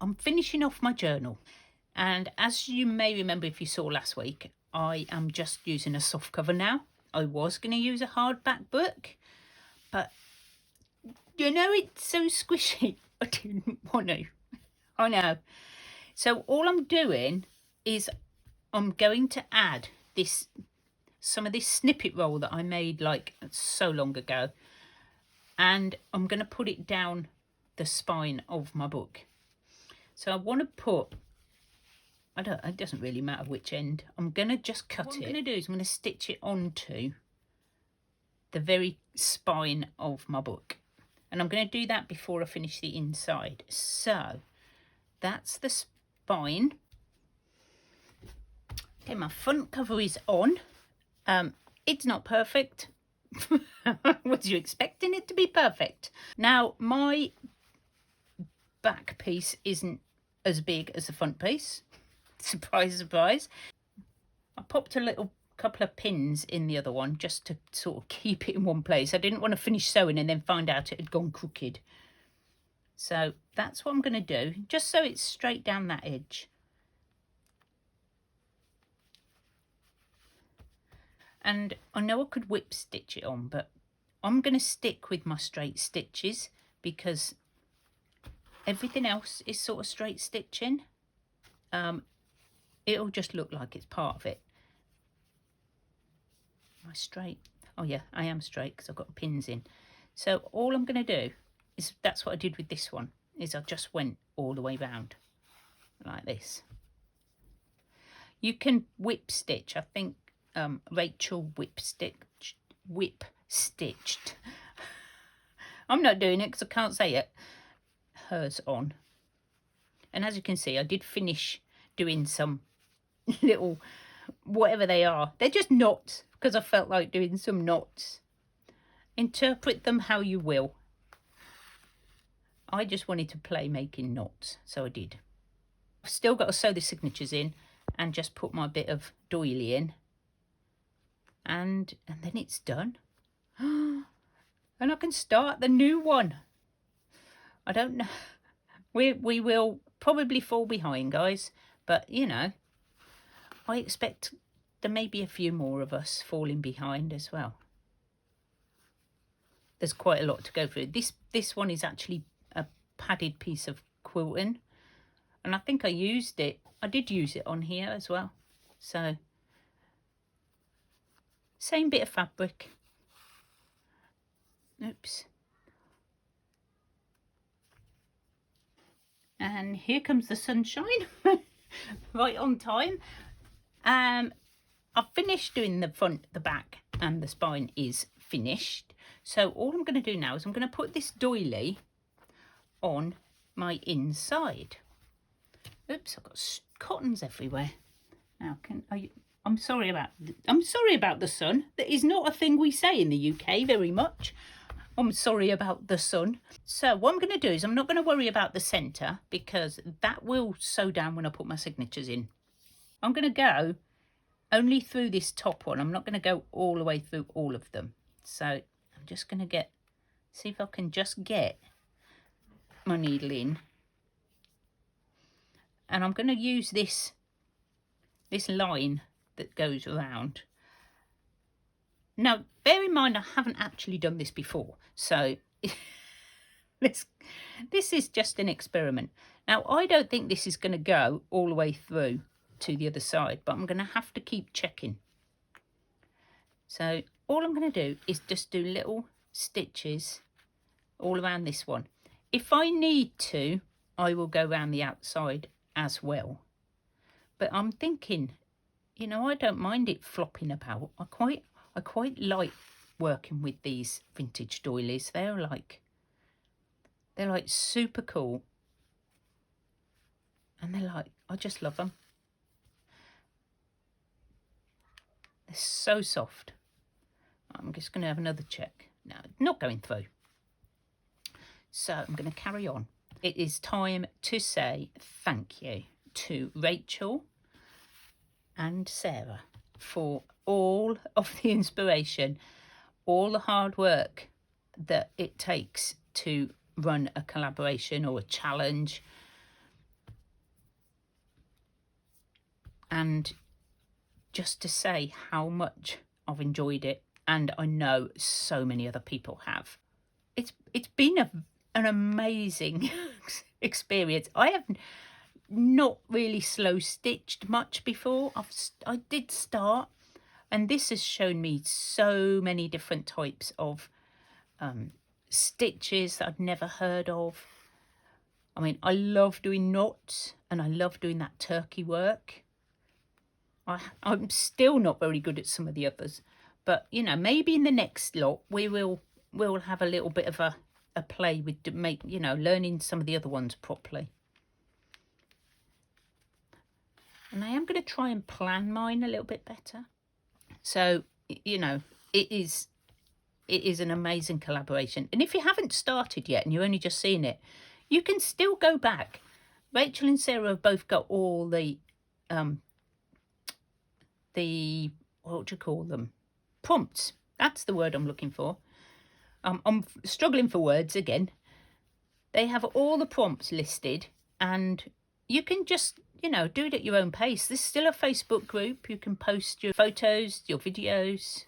I'm finishing off my journal. And as you may remember if you saw last week, I am just using a soft cover now. I was going to use a hardback book, but you know, it's so squishy. I didn't want to. I know. So all I'm doing is I'm going to add some of this snippet roll that I made like so long ago, and I'm going to put it down the spine of my book. So I want to put, it doesn't really matter which end. I'm going to just cut it. What I'm going to do is I'm going to stitch it onto the very spine of my book. And I'm going to do that before I finish the inside. So that's the spine. Okay, my front cover is on. It's not perfect. Was you expecting it to be perfect? Now, my back piece isn't as big as the front piece. Surprise, surprise. I popped a couple of pins in the other one just to sort of keep it in one place. I didn't want to finish sewing and then find out it had gone crooked. So that's what I'm going to do, just so it's straight down that edge. And I know I could whip stitch it on, but I'm going to stick with my straight stitches because everything else is sort of straight stitching. It'll just look like it's part of it. Am I straight? Oh yeah, I am straight because I've got pins in. So all I'm going to do is, that's what I did with this one, is I just went all the way round like this. You can whip stitch. I think Rachel whip stitched. I'm not doing it because I can't say it. Hers on. And as you can see, I did finish doing some little, whatever they are. They're just knots because I felt like doing some knots. Interpret them how you will. I just wanted to play making knots, so I did. I've still got to sew the signatures in and just put my bit of doily in. And then it's done. And I can start the new one. I don't know. We will probably fall behind, guys. But, you know, I expect there may be a few more of us falling behind as well. There's quite a lot to go through. This one is actually a padded piece of quilting. And I think I used it. I did use it on here as well. So, same bit of fabric. Oops. And here comes the sunshine. Right on time. I've finished doing the front, the back, and the spine is finished. So all I'm going to do now is I'm going to put this doily on my inside. Oops, I've got cottons everywhere. Now, I'm sorry about the sun. That is not a thing we say in the UK very much. I'm sorry about the sun. So what I'm going to do is I'm not going to worry about the centre because that will sew down when I put my signatures in. I'm going to go only through this top one. I'm not going to go all the way through all of them. So I'm just going to see if I can just get my needle in. And I'm going to use this line that goes around. Now, bear in mind, I haven't actually done this before, so this is just an experiment. Now, I don't think this is going to go all the way through to the other side, but I'm going to have to keep checking. So all I'm going to do is just do little stitches all around this one. If I need to, I will go around the outside as well. But I'm thinking, you know, I don't mind it flopping about. I quite like working with these vintage doilies. They're like super cool. And I just love them. They're so soft. I'm just going to have another check. No, not going through. So I'm going to carry on. It is time to say thank you to Rachel and Sarah for all of the inspiration, all the hard work that it takes to run a collaboration or a challenge. and just to say how much I've enjoyed it, and I know so many other people have. It's been an amazing experience. I have not really slow stitched much before. I did start, and this has shown me so many different types of stitches that I'd never heard of. I mean, I love doing knots, and I love doing that turkey work. I'm still not very good at some of the others, but you know, maybe in the next lot we'll have a little bit of a play with learning some of the other ones properly. And I am going to try and plan mine a little bit better. So, you know, it is an amazing collaboration. And if you haven't started yet and you're only just seeing it, you can still go back. Rachel and Sarah have both got all the what do you call them? Prompts. That's the word I'm looking for. I'm struggling for words again. They have all the prompts listed, and you can just, you know, do it at your own pace. There's still a Facebook group. You can post your photos, your videos.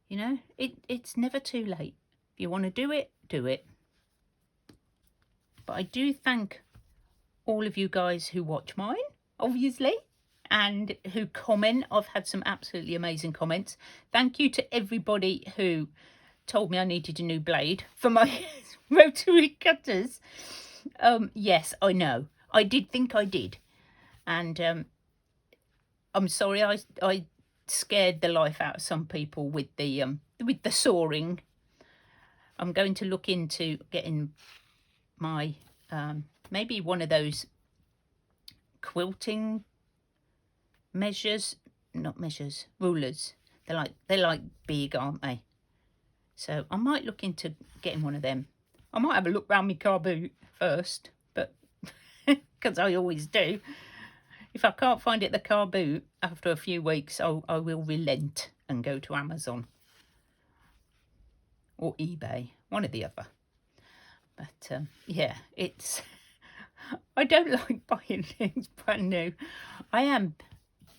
You know, it's never too late. If you want to do it, do it. But I do thank all of you guys who watch mine, obviously, and who comment. I've had some absolutely amazing comments. Thank you to everybody who told me I needed a new blade for my rotary cutters. Yes, I know. I did think I did. And I'm sorry I scared the life out of some people with the sawing. I'm going to look into getting my maybe one of those quilting rulers. They're like big, aren't they? So I might look into getting one of them. I might have a look round my car boot first, but because I always do. If I can't find it at the car boot after a few weeks, I will relent and go to Amazon or eBay, one or the other. But yeah, it's I don't like buying things brand new. I am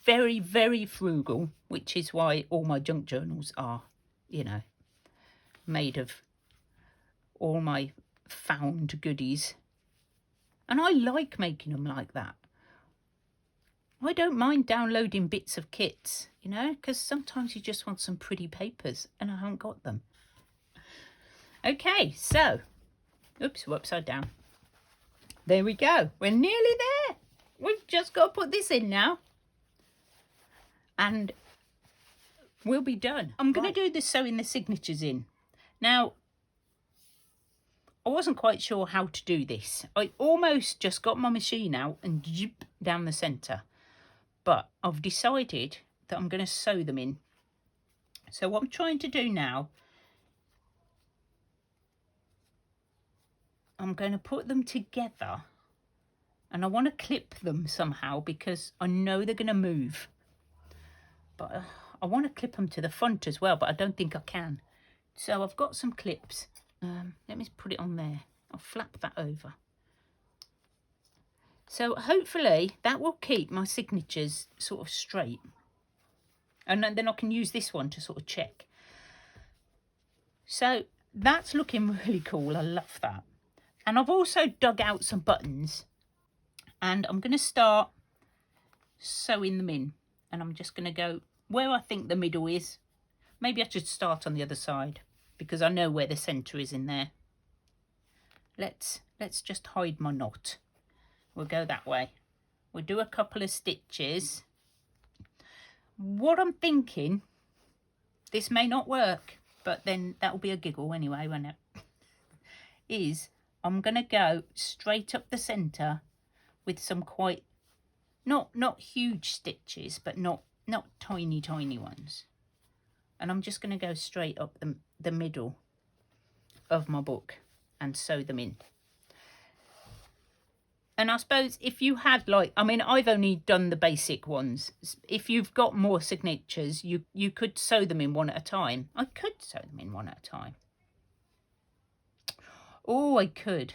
very, very frugal, which is why all my junk journals are, you know, made of all my found goodies. And I like making them like that. I don't mind downloading bits of kits, you know, because sometimes you just want some pretty papers and I haven't got them. Okay, so, oops, we're upside down. There we go. We're nearly there. We've just got to put this in now. And we'll be done. I'm going to do the sewing the signatures in. Now, I wasn't quite sure how to do this. I almost just got my machine out and zip down the centre. But I've decided that I'm going to sew them in. So what I'm trying to do now, I'm going to put them together. And I want to clip them somehow because I know they're going to move. But I want to clip them to the front as well, but I don't think I can. So I've got some clips. Let me put it on there. I'll flap that over. So hopefully that will keep my signatures sort of straight. And then I can use this one to sort of check. So that's looking really cool. I love that. And I've also dug out some buttons. And I'm going to start sewing them in. And I'm just going to go where I think the middle is. Maybe I should start on the other side, because I know where the centre is in there. Let's just hide my knot. We'll go that way. We'll do a couple of stitches. What I'm thinking, this may not work, but then that'll be a giggle anyway, won't it? Is I'm going to go straight up the centre with some quite, not huge stitches, but not tiny ones. And I'm just going to go straight up the middle of my book and sew them in. And I suppose if you had I've only done the basic ones. If you've got more signatures, you could sew them in one at a time. I could sew them in one at a time. Oh, I could.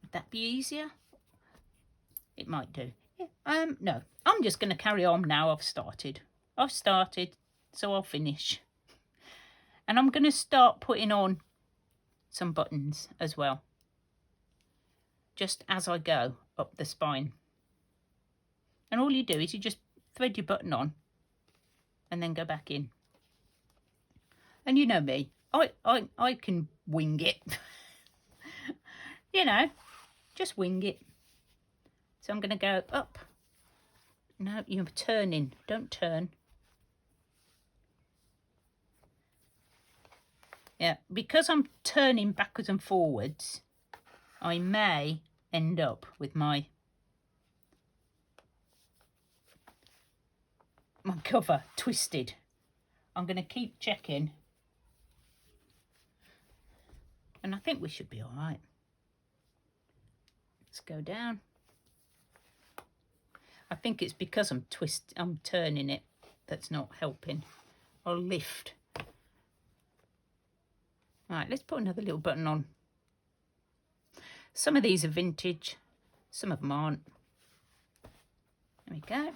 Would that be easier? It might do. Yeah. No, I'm just going to carry on now. I've started, so I'll finish. And I'm going to start putting on some buttons as well, just as I go up the spine. And all you do is you just thread your button on and then go back in. And you know me, I can wing it. You know, just wing it. So I'm going to go up. No, you're turning. Don't turn. Yeah, because I'm turning backwards and forwards, I may end up with my cover twisted. I'm going to keep checking. And I think we should be all right. Let's go down. I think it's because I'm turning it that's not helping. I'll lift. Right, let's put another little button on. Some of these are vintage, some of them aren't. There we go.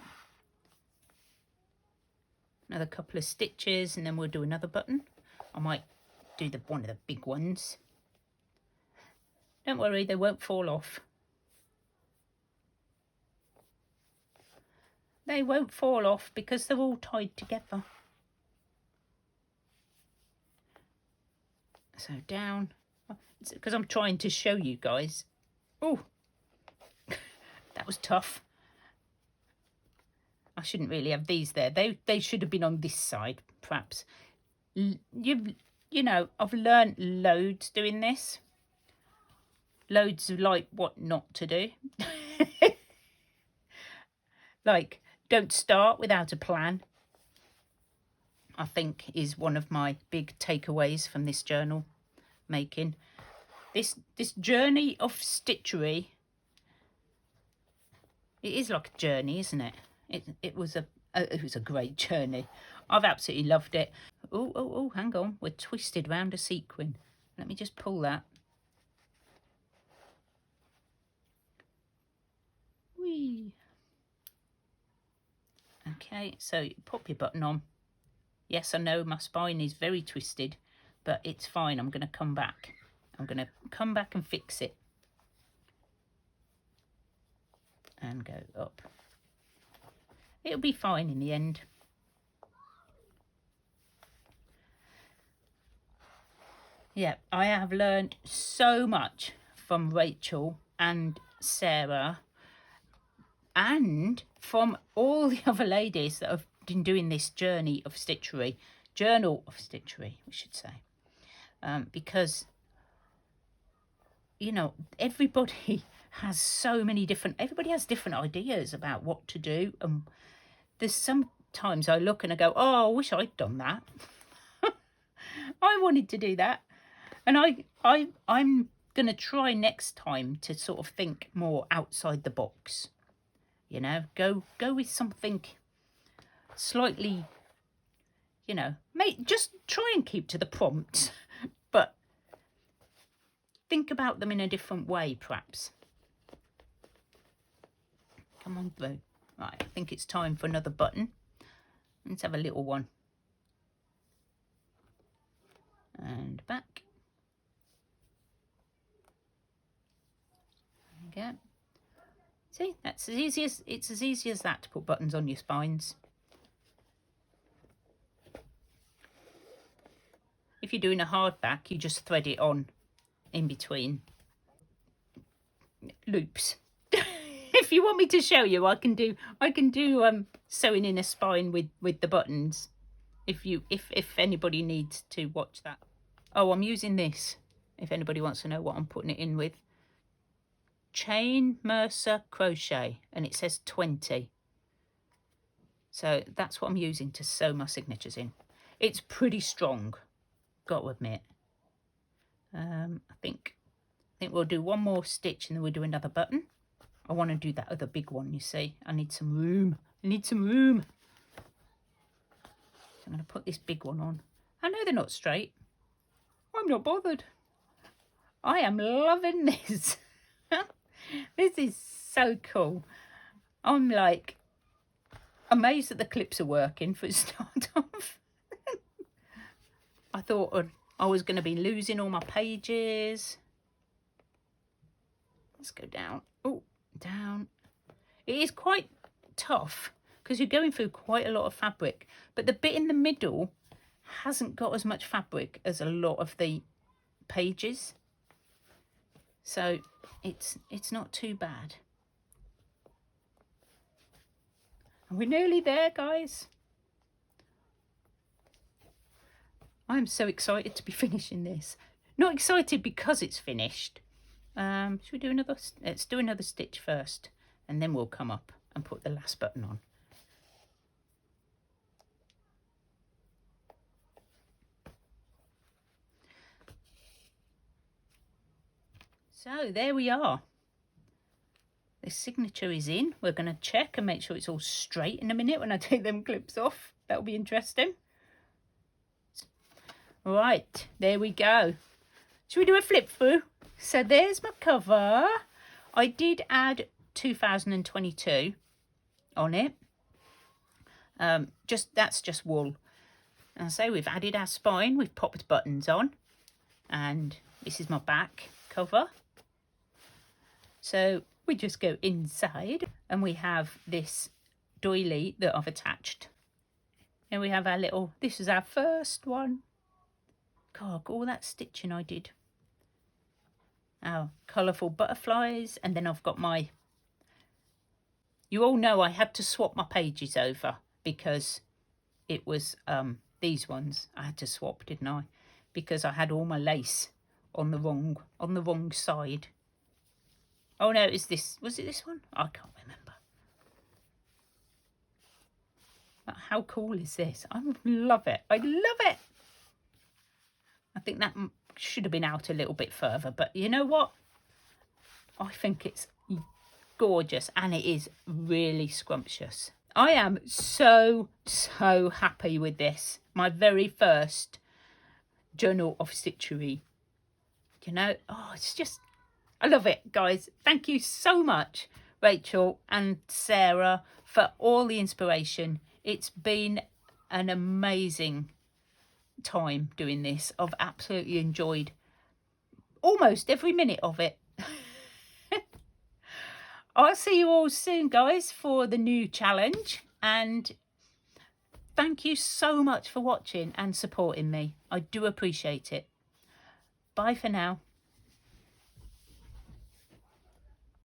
Another couple of stitches and then we'll do another button. I might do one of the big ones. Don't worry, they won't fall off. They won't fall off because they're all tied together. So down, because I'm trying to show you guys. Oh, that was tough. I shouldn't really have these there. They should have been on this side, perhaps. You know, I've learned loads doing this. Loads of like what not to do. Like, don't start without a plan, I think, is one of my big takeaways from this journal making. This journey of stitchery, it is like a journey, isn't it? It was a great journey. I've absolutely loved it. Oh, hang on, we're twisted round a sequin. Let me just pull that. Whee. Okay, so you pop your button on. Yes, I know my spine is very twisted, but it's fine. I'm going to come back. I'm going to come back and fix it. And go up. It'll be fine in the end. Yeah, I have learned so much from Rachel and Sarah and from all the other ladies that have been doing this journal of stitchery, we should say, because, you know, everybody has everybody has different ideas about what to do, and there's sometimes I look and I go, oh, I wish I'd done that. I wanted to do that, and I'm gonna try next time to sort of think more outside the box. You know, go with something slightly, you know, just try and keep to the prompts, but think about them in a different way, perhaps. Come on through. Right, I think it's time for another button. Let's have a little one. And back. There we go. See, it's as easy as that to put buttons on your spines. If you're doing a hardback, you just thread it on in between loops. If you want me to show you, I can do sewing in a spine with the buttons. If anybody needs to watch that. Oh, I'm using this. If anybody wants to know what I'm putting it in with. Chain Mercer crochet, and it says 20. So that's what I'm using to sew my signatures in. It's pretty strong, got to admit. I think we'll do one more stitch and then we'll do another button. I want to do that other big one, you see. I need some room. So I'm going to put this big one on. I know they're not straight. I'm not bothered. I am loving this. This is so cool. I'm like amazed that the clips are working for a start off. I thought I was going to be losing all my pages. Let's go down. Oh, down. It is quite tough because you're going through quite a lot of fabric, but the bit in the middle hasn't got as much fabric as a lot of the pages, so it's not too bad. And we're nearly there, guys. I'm so excited to be finishing this. Not excited because it's finished. Should we do another? Let's do another stitch first, and then we'll come up and put the last button on. So there we are. The signature is in. We're going to check and make sure it's all straight in a minute when I take them clips off. That'll be interesting. Right, there we go. Should we do a flip through? So there's my cover. I did add 2022 on it. That's just wool. And so we've added our spine. We've popped buttons on, and this is my back cover. So we just go inside and we have this doily that I've attached. And we have our little, this is our first one. God, all that stitching I did. Our colourful butterflies. And then I've got my, you all know I had to swap my pages over because it was these ones I had to swap, didn't I? Because I had all my lace on the wrong side. Oh no, is this, was it this one? I can't remember. But how cool is this? I love it. I love it. I think that should have been out a little bit further, but you know what? I think it's gorgeous and it is really scrumptious. I am so happy with this. My very first journal of stitchery. You know, oh, it's just, I love it, guys. Thank you so much, Rachel and Sarah, for all the inspiration. It's been an amazing time doing this. I've absolutely enjoyed almost every minute of it. I'll see you all soon, guys, for the new challenge. And thank you so much for watching and supporting me. I do appreciate it. Bye for now.